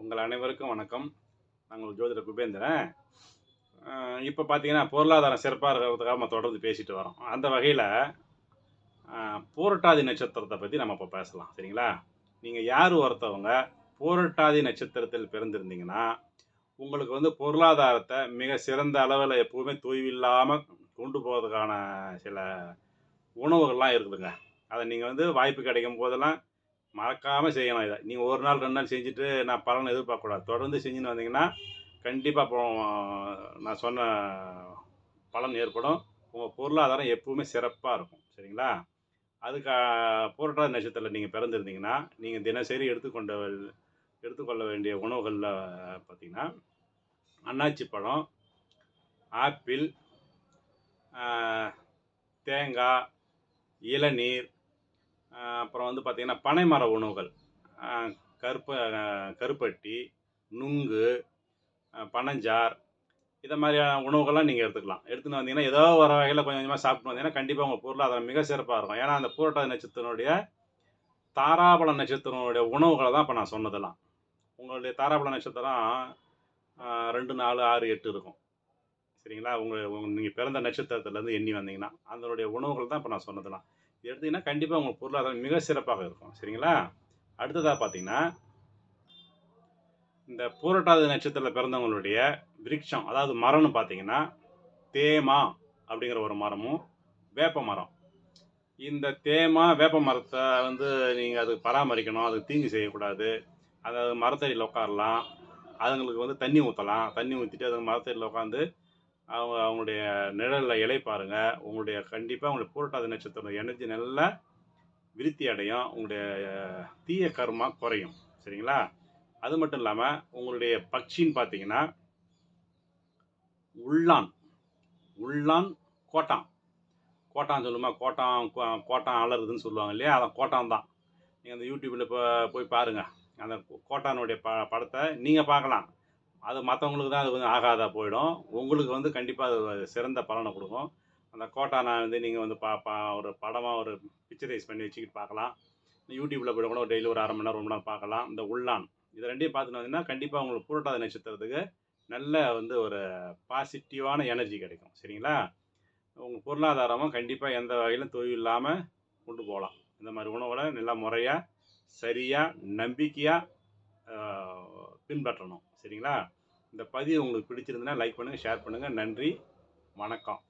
உங்கள் அனைவருக்கும் வணக்கம். நான் உங்கள் ஜோதிடர் குபேந்திரன். இப்போ பார்த்தீங்கன்னா, பொருளாதாரம் சிறப்பா இருக்கிறதுக்காக நம்ம தொடர்ந்து பேசிட்டு வரோம். அந்த வகையில பூரட்டாதி நட்சத்திரத்த பத்தி நம்ம இப்போ பேசலாம். சரிங்களா? நீங்க யாரு ஒருத்தவங்க பூரட்டாதி நட்சத்திரத்தில் பிறந்திருந்தீங்கன்னா, உங்களுக்கு வந்து பொருளாதாரத்த மிக சிறந்த அளவுல எப்பவுமே தொய்வில்லாம கொண்டு போறதுக்கான சில உணவுகள்லாம் இருக்குதுங்க. அத நீங்க வந்து வாய்ப்பு கிடைக்கும் போதெல்லாம் மறக்காம செய்யணும் இத. நீங்க 1 நாள், 2 நாள் செஞ்சுட்டு நான் பலன் எதிர்பார்க்கக்கூடாது. தொடர்ந்து செஞ்சுன்னு வந்தீங்கன்னா, கண்டிப்பா அப்புறம் நான் சொன்ன பலன் ஏற்படும். உங்க பொருளாதாரம் எப்பவுமே சிறப்பா இருக்கும். சரிங்களா? அதுக்கு பூரட்டாதி நட்சத்திரத்தில நீங்க பிறந்திருந்தீங்கன்னா, நீங்க தினசரி எடுத்துக்கொள்ள வேண்டிய உணவுகள்ல பார்த்தீங்கன்னா, அன்னாச்சி பழம், ஆப்பிள், ஆ தேங்கா, இளநீர், அப்புறம் வந்து பார்த்தீங்கன்னா, பனைமர உணவுகள். அ கருப்ப கருப்பட்டி, நுங்கு, பனஞ்சார் இத மாதிரியான உணவுகள்லாம் நீங்க எடுத்துக்கலாம். எடுத்துன்னு வந்தீங்கன்னா, ஏதோ ஒரு வகையில கொஞ்சம் கொஞ்சமா சாப்பிட்டு வந்தீங்கன்னா, கண்டிப்பா உங்க பொருளாதாரம் மிக சிறப்பா இருக்கும். ஏன்னா, அந்த பூரட்டாதி நட்சத்திரனுடைய தாராபல நட்சத்திரனுடைய உணவுகள தான் இப்ப நான் சொன்னதெல்லாம். உங்களுடைய தாராபல நட்சத்திரம் 2, 4, 6, 8 இருக்கும். சரிங்களா? உங்க உங்க நீங்க பிறந்த நட்சத்திரத்திலருந்து எண்ணி வந்தீங்கன்னா, அதனுடைய உணவுகள் தான் இப்ப நான் சொன்னதெல்லாம். இது எடுத்தீங்கன்னா, கண்டிப்பா உங்க பொருளாதாரம் மிக சிறப்பாக இருக்கும். சரிங்களா? அடுத்ததா பார்த்தீங்கன்னா, இந்த பூரட்டாதி நட்சத்திரத்தில பிறந்தவங்களுடைய விருட்சம், அதாவது மரம்னு பார்த்தீங்கன்னா, தேமா அப்படிங்கிற ஒரு மரமும், வேப்ப மரம். இந்த தேமா, வேப்ப மரத்த வந்து நீங்க அதுக்கு பராமரிக்கணும். அதுக்கு தீங்கு செய்யக்கூடாது. அதாவது மரத்தடியில உட்காரலாம். அதுங்களுக்கு வந்து தண்ணி ஊத்தலாம். தண்ணி ஊத்திட்டு அது மரத்தடியில உட்காந்து அவங்களுடைய நிழல்ல இளைப்பாருங்க. உங்களுடைய கண்டிப்பா உங்களுக்கு பூரட்டாதி நட்சத்திரம் எனர்ஜி நல்லா விருத்தி அடையும். உங்களுடைய தீய கர்மா குறையும். சரிங்களா? அது மட்டும் இல்லாம, உங்களுடைய பக்ஷின்னு பார்த்தீங்கன்னா, உள்ளான். உள்ளான், கோட்டான். கோட்டான் சொல்லுமா? கோட்டான் அலறுதுன்னு சொல்லுவாங்க இல்லையா? அதான் கோட்டான் தான். நீங்க அந்த யூடியூப்ல போய் பாருங்க. அந்த கோட்டானுடைய படத்த நீங்க பார்க்கலாம். அது மத்தவங்களுக்கு தான் அது வந்து ஆகாதா போயிடும். உங்களுக்கு வந்து கண்டிப்பா அது சிறந்த பலன குடுக்கும். அந்த கோட்டான வந்து நீங்க வந்து பா பா ஒரு படமா ஒரு பிக்சரைஸ் பண்ணி வச்சுக்கிட்டு பார்க்கலாம். யூடியூப்ல போய் கூட டெய்லி ஒரு 1/2 மணி நேரம், 1 மணி நேரம் பார்க்கலாம். இந்த உள்ளான். இது 2யும் பார்த்துட்டு வந்தீங்கன்னா, கண்டிப்பா உங்களுக்கு பூரட்டாதி நட்சத்திரத்துக்கு நல்ல வந்து ஒரு பாசிட்டிவான எனர்ஜி கிடைக்கும். சரிங்களா? உங்க பொருளாதாரமும் கண்டிப்பா எந்த வகையிலும் தொய்வு இல்லாம கொண்டு போலாம். இந்த மாரி உணவுகள நல்லா முறையா, சரியா, நம்பிக்கையா அ பின்பற்றணும். சரிங்களா? இந்த பதிவு உங்களுக்கு பிடிச்சிருந்ததுன்னா லைக் பண்ணுங்க, ஷேர் பண்ணுங்க. நன்றி. வணக்கம்.